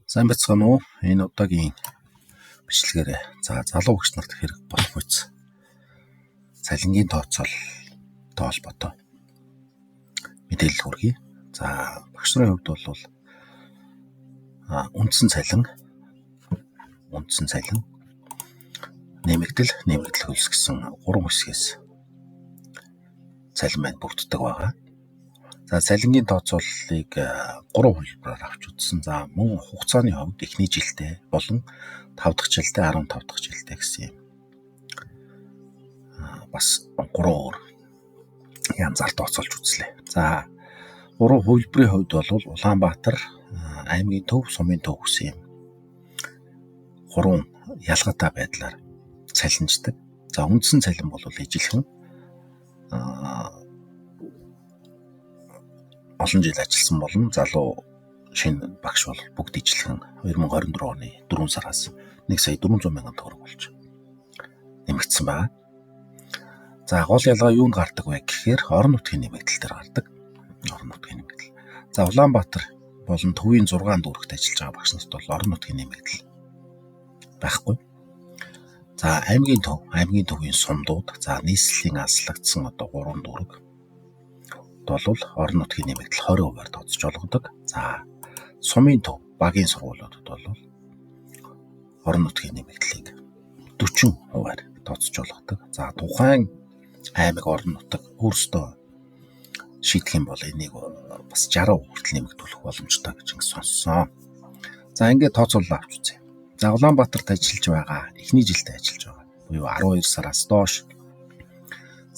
Сайн бацгаана уу? Энэ удаагийн бичлэгээр залуу багш нарт хэрэг болох үз цалингийн тооцоолтой холбоотой мэдээлэл хүргэе. Багш нарын хувьд бол үндсэн цалин, нэмэгдэл хөлс гэсэн 3 хэсгээс цалин маань бүрддэг байгаа. Цалингийн тооцооллыг 3 хувилбараар авч үзсэн. Мөн хугацааны хувьд эхний жилдээ болон 5 дахь жилдээ 15 дахь жилдээ гэсэн юм. Бас 3 өөр янзаар тооцоолж үзлээ. 3 хувилбарын хувьд бол Улаанбаатар, аймгийн төв, сумын төв гэсэн юм 3 ялгаатай байдлаар цалинждаг. Үндсэн цалин бол ижилхэн олон жил ажилласан болон залуу шинэ багш бол бүгд ижилхэн 2024 оны 4 сараас 1,400,000 төгрөг болж нэмэгдсэн байна. Гол ялгаа юунд гардаг вэ гэхээр орон нутгийн нэмэгдэл дээр гардаг. Улаанбаатар болон төвийн 6 дүүрэгт ажиллаж байгаа багш нарт бол орон нутгийн нэмэгдэл байхгүй. Аймгийн төвийн сумдууд, нийслэлийн аслагдсан 3 дүүрэг бол орон нутгийн нэмэгдэл 20%-аар тооцож олгодог. Сумын төв, багийн сургуулиудад бол орон нутгийн нэмэгдлийг 40%-аар тооцож олгодог. Тухайн аймаг орон нутаг өөрсдөө шийдэх юм бол энийг бас 60% хүртэл нэмэгдүүлэх боломжтой гэж сонссон. Ингээд тооцоолол авч үзье. Улаанбаатарт ажиллаж байгаа, эхний жилдээ ажиллаж байгаа, буюу 12 сараас доош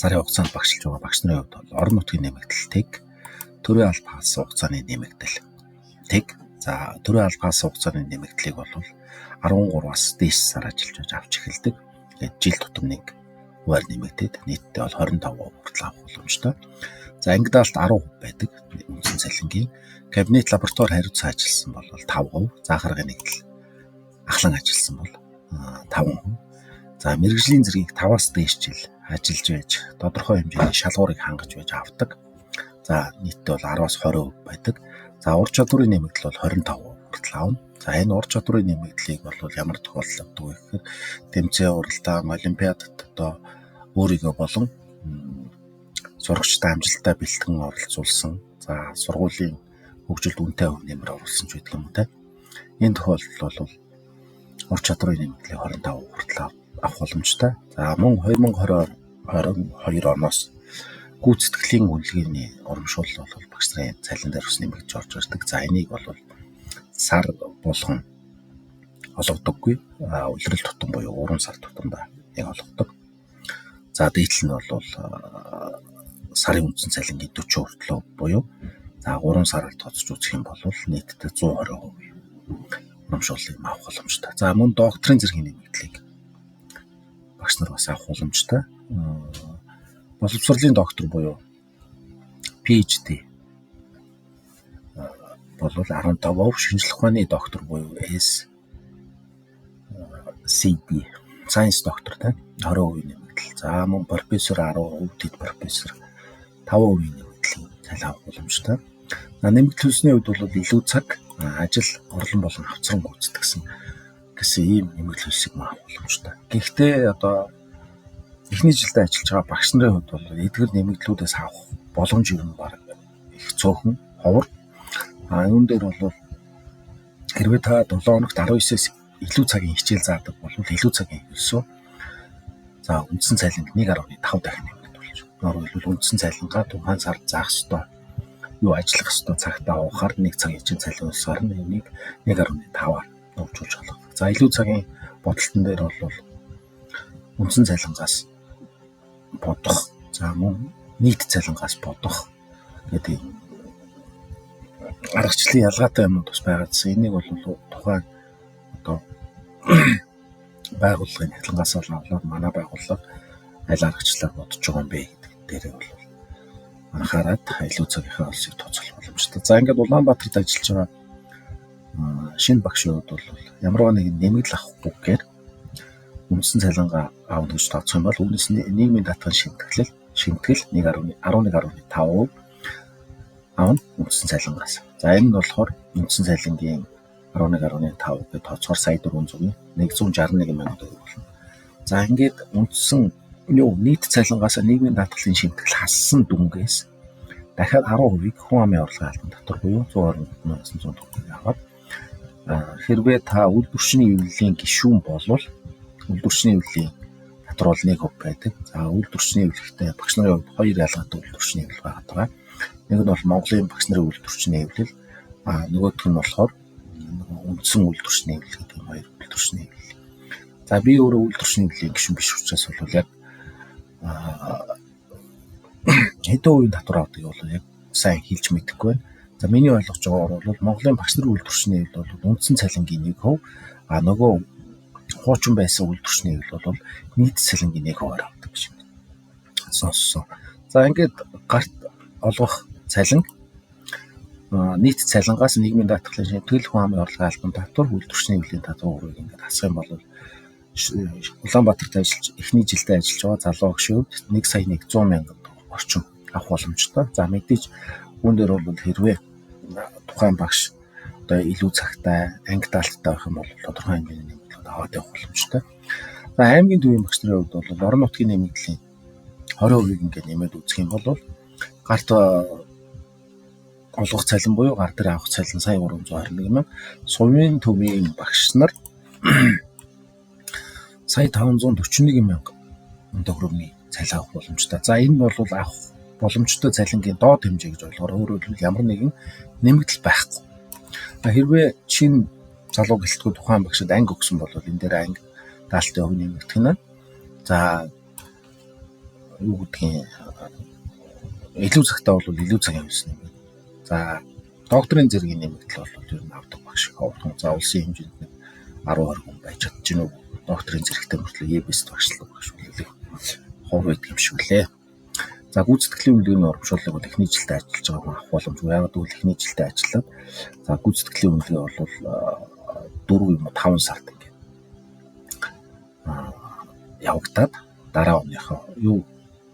сарын хугацаанд багшилж байгаа багш нарын хувьд бол орон нутгийн нэмэгдэл төрийн албан хаалсан хугацааны нэмэгдэл төрийн албан хаалсан хугацааны нэмэгдлийг бол 13-аас дээш сар ажиллаж авч эхэлдэг. Жил тутам 1%-аар нэмэгдээд нийтдээ бол 25% хүртэл авах боломжтой. Ангидaalт 10% байдаг үндсэн цалингийн. Кабинет лаборатори хариуцсан ажилласан бол 5%, захаргын нэгдэл ахлан ажилласан бол 5%. Мэргэжлийн зэргийг 5-аас дээш жил ажиллаж байж тодорхой хэмжээний шалгуурыг хангаж байж авдаг. Нийтдээ бол 10-аас 20% байдаг. Ур чадварын нэмэгдэл бол 25% хүртэл авна. Энэ ур чадварын нэмэгдлийг бол ямар тохиолдолд авдаг вэ гэхээр тэмцээн уралдаан, олимпиадад өөрийгөө болон сурагчдаа амжилттай бэлтгэн оролцуулсан, сургуулийн хөгжилд үнэтэй хөв нэмэр оруулсан ч гэдэг юм уу. Энэ тохиолдолд бол ур чадварын нэмэгдлийг 25% хүртэл авах боломжтой. Мөн 2022 оноос гүйцэтгэлийн үнэлгээний урамшуул бол багш нарын цалин дээр бас нэмэгдэж орж ирдэг. Энийг бол сар болгон олгодоггүй. Улирал тутам буюу 3 сар тутамдаа олгодог. Дээдл нь бол сарын үндсэн цалингийн 40% хүртэл буюу 3 сараар тооцож үзэх юм бол нийтдээ 120% урамшууллыг авах боломжтой. Мөн докторийн зэргийн нэмэгдлийг багш нар бас авах боломжтой. Боловсролын доктор буюу PhD бол 15%, шинжлэх ухааны доктор буюу SCD, Science доктор 20% нэмэгдэл. Мөн профессор 10%, дэд профессор 5% нэмэгдэлийн цалин авах боломжтой. Нэмэгдэл хүснээ үед бол илүү цаг, ажил, орлон болон хавцран гүйцэтгсэн гэсэн ийм нэмэгдэл хүсийг авах боломжтой. Гэхдээ эхний жилдээ ажиллаж байгаа багш нарын хувьд бол эдгээр нэмэгдлүүдээс авах боломж юу нь баг их цөөхөн ховор. Юун дээр бол хэрвээ та 7 хоногт 19-с илүү цагийн хичээл заадаг бол илүү цагийн хөлсөө үндсэн цалинг 1.5 дахин нэмэгдүүлж. Үндсэн цалингаа тухайн сард заах ёстой, ажиллах ёстой цагтаа уухаар 1 цагийн хичээл цалин өсөөр энийг 1.5-аар нуугдуулж олгодог. Илүү цагийн бодолтон дээр бол үндсэн цалингаас бодох, мөн нийт цалингаас бодох гэдэг аргачлалын ялгаатай юмнууд бас байгаа. Энийг бол тухайн байгууллагын хялангаас болоод манай байгууллага аль аргачлалаар бодож байгаа юм бэ гэдэг дээрээ бол анхаарад илүү цагийнхаа олсыг тооцоолох боломжтой. Ингээд Улаанбаатарт ажиллаж байгаа шинэ багшууд бол ямар нэгэн нэмэгдэл авахгүйгээр үндсэн цалингаа аавна гэж тооцох юм бол үүнээс нийгмийн даатгын шимтгэл 11.5% аавна үндсэн цалингаас. Энэ нь болохоор үндсэн цалингийн 11.5 гэж тооцоор сая 400-ийн 161 мянган төгрөг болно. За ингээд үндсэн нийт цалингаас нийгмийн даатгалын шимтгэл хассан дүнгээс дахиад 10% хүн амын орлогын албан татвар буюу 120,900 төгрөгийг аваад хэрвээ та үйлдвэрчний эвлэлийн гишүүн болвол үйлдвэрчний эвлэлийн татвар бол 1% байдаг. За үйлдвэрчний эвлэхтэй багш нарын хувьд хоёр ялгаатай үйлдвэрчний эвлэл байгаа. Нэг нь бол Монголын багш нарын үйлдвэрчний эвлэл, нөгөөх нь болохоор үндсэн үйлдвэрчний эвлэл гэдэг юм хоёр үйлдвэрчний эвлэл. За би өөрөө үйлдвэрчний эвлэлийн гишүүн биш учраас бол яг хэдэн хувийн татвар авдаг бол яг сайн хэлж мэдэхгүй байна. За миний ойлгож байгаагаар бол Монголын багш нарын үйлдвэрчний эвлэл бол үндсэн цалингийн 1%, нөгөө хуучин байсан үйлдвэрчний эвлэл бол нийт цалингийн 1% авдаг гэж сонссон. За ингээд гарт олгох цалин нийт цалингаас нийгмийн даатгалын шимтгэл, хүн амын орлогын албан татвар, үйлдвэрчний эвлэлийн татварыг ингээд хасах юм бол Улаанбаатарт ажиллаж эхний жилдээ ажиллаж байгаа залуу багшийн хувьд 1,100,000 орчим авах боломжтой. За мэдээж үүн дээр бол хэрвээ тухайн багш одоо илүү цагтай, анги даалттай байх юм бол тодорхой хэмжээний нэмэгдлүүд аваад явах боломжтой. За аймгийн төвийн багш нарын хувьд бол орон нутгийн нэмэгдлийн 20% ингээд нэмээд үзэх юм бол гарт олгох цалин буюу гар дээр авах цалин сая 321 мянга, сувын төвийн багш нар сая 541 мянга төгрөгийн цалин авах боломжтой. За энэ бол авах боломжтой цалингийн доод хэмжээ гэж ойлгохоор өөрөөр хэлбэл ямар нэгэн нэмэгдэл байхгүй. Хэрвээ чинь залуу гэлтгүй тухайн багшид анги өгсөн бол энэ дээр анги даалтын өв нэмэгдэх нь. За юу гэдгийг илүү цагтаа бол илүү цагийн хувьс нэмэгдэх. За докторийн зэргийн нэмэгдэл бол ер нь авдаг багш ховхон. За улсын хэмжээнд 10-20 хүн байж чадчихна уу? Докторийн зэрэгтэй мөртлөө ЕБС багшлах багш үлээлэх хов байдаг юм шиг үлээ. За гүйцэтгэлийн үнэлгээний урамшууллыг бол эхний жилдээ ажиллаж байгаа хүн авах боломжгүй. Яагаад гэвэл эхний жилдээ ажиллаад за гүйцэтгэлийн үнэлгээ бол 4 юм уу 5 сард ингээд явагдаад дараа оныхоо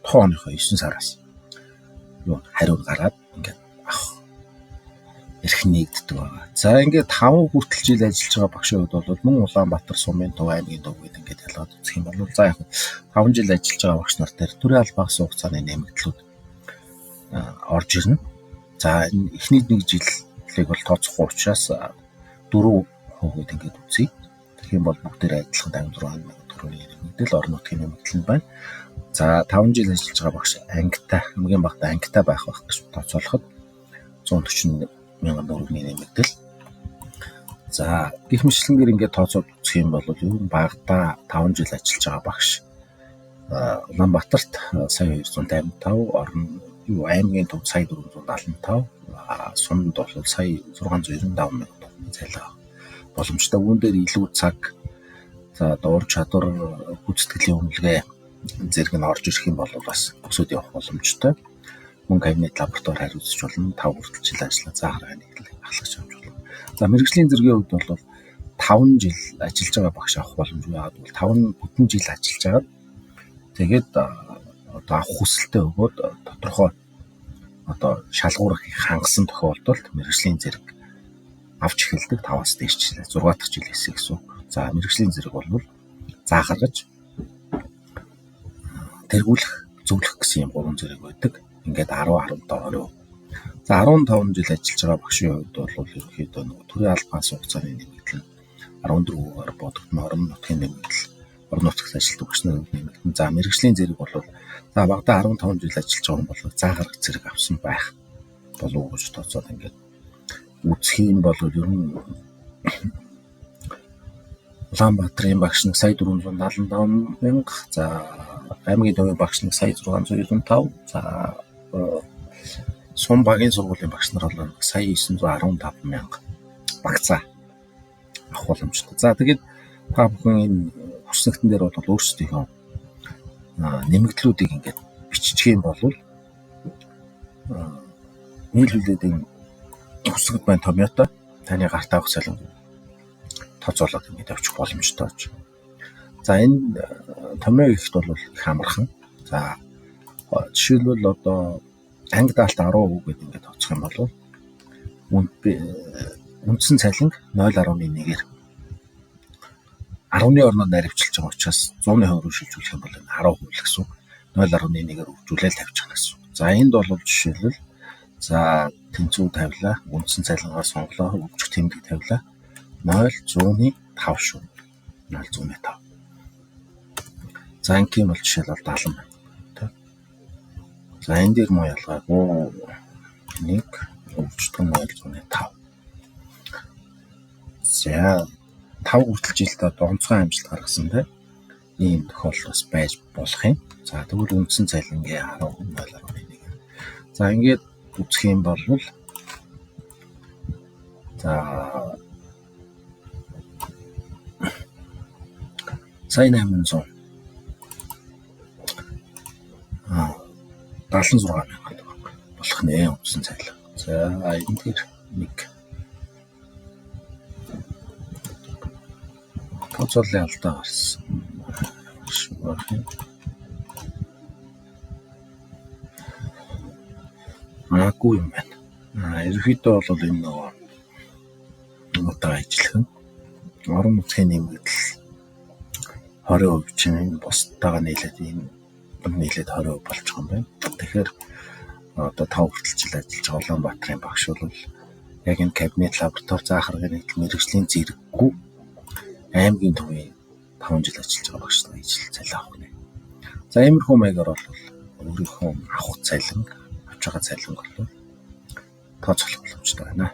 тухайн оныхоо 9 сараас хариу гараад ингээд авах эрх нэгддэг байгаа. За ингээд 5 хүртэл жил ажиллаж байгаа багшийн хувьд бол мөн Улаанбаатар, Сумын төв, аймгийн төв гэдэг ингээд ялгаад үзэх юм бол за яг 5 жил ажиллаж байгаа багш нар дээр төрийн албаас хугацааны нэмэгдлүүд орж ирнэ. За энэ эхний 1 жилийг бол тооцохгүй учраас 4% ингээд үзье. Тэгэх юм бол бүгдээр адилхан 56 мянган төгрөгийн нэмэгдэл орон нутгийн нэмэгдэл нь байна. За 5 жил ажиллаж байгаа багш ангитай хамгийн багадаа ангитай байх гэж тооцоолоход 140 мянган төгрөгийн нэмэгдэл. За гэх мэтлэнгээр ингээд тооцоод үзэх юм бол ер нь багадаа 5 жил ажиллаж байгаа багш Улаанбаатарт сая 255, аймгийн төв сая 475, Сумд бол сая 695 мянган төгрөгийн цалин боломжтой. Үүн дээр илүү цаг, за дуур чадвар, гүйцэтгэлийн үнэлгээ зэрэг нь орж ирэх юм бол бас өсөд явах боломжтой. Мөн кабинет лаборатори хариуцж болно. 5 хүртэл жил ажиллаа заа хараа нийтлэг ахлагч авч болно. За мэрэгжлийн зэргийн хувьд бол 5 жил ажиллаж байгаа багш авах боломжгүй. Яагаад гэвэл 5 бүтэн жил ажиллаж байгаа. Тэгээд одоо авах хүсэлтэд өгөөд тодорхой одоо шалгуурыг хангасан тохиолдолд мэрэгжлийн зэрэг авч эхэлдэг 5-аас дээш 6 дахь жилээс гэсэн үг. За мэрэгжлийн зэрэг бол заа гаргаж тэргүүлэх, зөвлөх гэсэн юм 3 зэрэг байдаг. Ингээд 10, 15, 20. За 15 жил ажиллаж байгаа багшийн хувьд бол ерөнхийдөө төрийн албаас хугацааны нэмэгдэл 14%-аар бодогдно. Орон нутгийн нэмэгдэл, орон нутагт ажилладаг багш нарын нэмэгдэл. За мэрэгжлийн зэрэг бол за багадаа 15 жил ажиллаж байгаа хүн бол заа гаргах зэрэг авсан байх болов уу гэж тооцоод ингээд үзэх юм бол ер нь Улаанбаатарын багш нэг сая 475 мянга, за аймгийн төвийн багш нэг сая 695, за Сум багийн сургуулийн багш нар бол сая 915 мянга багцаа авах боломжтой. За тэгээд та бүхэн энэ хүснэгтэн дээр бол өөрсдийнхөө нэмэгдлүүдийг ингээд биччих юм бол нийлүүлээд энэ хүснэгт байна томьёотой таны гарт авах цалин тооцоолоод ингээд авчих боломжтой гэж. За энэ томьёо ихт бол их амархан. За жишээлбэл одоо анги даалт 10% гэдэг ингээд тооцох юм бол үндсэн цалинг 0.1-ээр 10-ны орноор наривчилж байгаа учраас 100% рүү шилжүүлэх юм бол энэ 10% л гэсэн. 0.1-ээр үржүүлэл тавьчих гэсэн. За энд бол жишээлбэл за тэнцүү тавилаа, үндсэн цалингаа сонголоо, өвчтөх тэмдэг тавилаа. 0.105 шүү. 0.105. За ингийн бол жишээл бол 70 байна. За энэ дээр муу ялгаагүй 1 өвчтөн 0.5. За 5 хүртэл жилдээ онцгой амжилт гаргасан ийм тохиолдол бас байж болох юм. За тэгвэл үндсэн цалингийн 10.0.1. За ингээд үзэх юм бол за сая 800 76,000 болох нэ үндсэн цалин. За энэ дээр нэг тооцоолын алдаа гарсан. Аагүй юм байна. Ерөнхийдөө бол энэ нутаг ажиллах нь орон нутгийн нэмэгдэл 20% чинь бусдтайгаа нийлээд 20% болж байгаа юм байна. Тэгэхээр одоо 5 хүртэл жил ажиллаж байгаа Улаанбаатарын багш бол яг энэ кабинет лаборатори заахаргын мэргэжлийн зэрэггүй аймгийн төвийн 5 жил ажиллаж байгаа багш нар ижил цалин авах нэ. За иймэрхүү маягаар бол өөрийнхөө авах цалин, авч байгаа цалин бол тооцоолох боломжтой байна.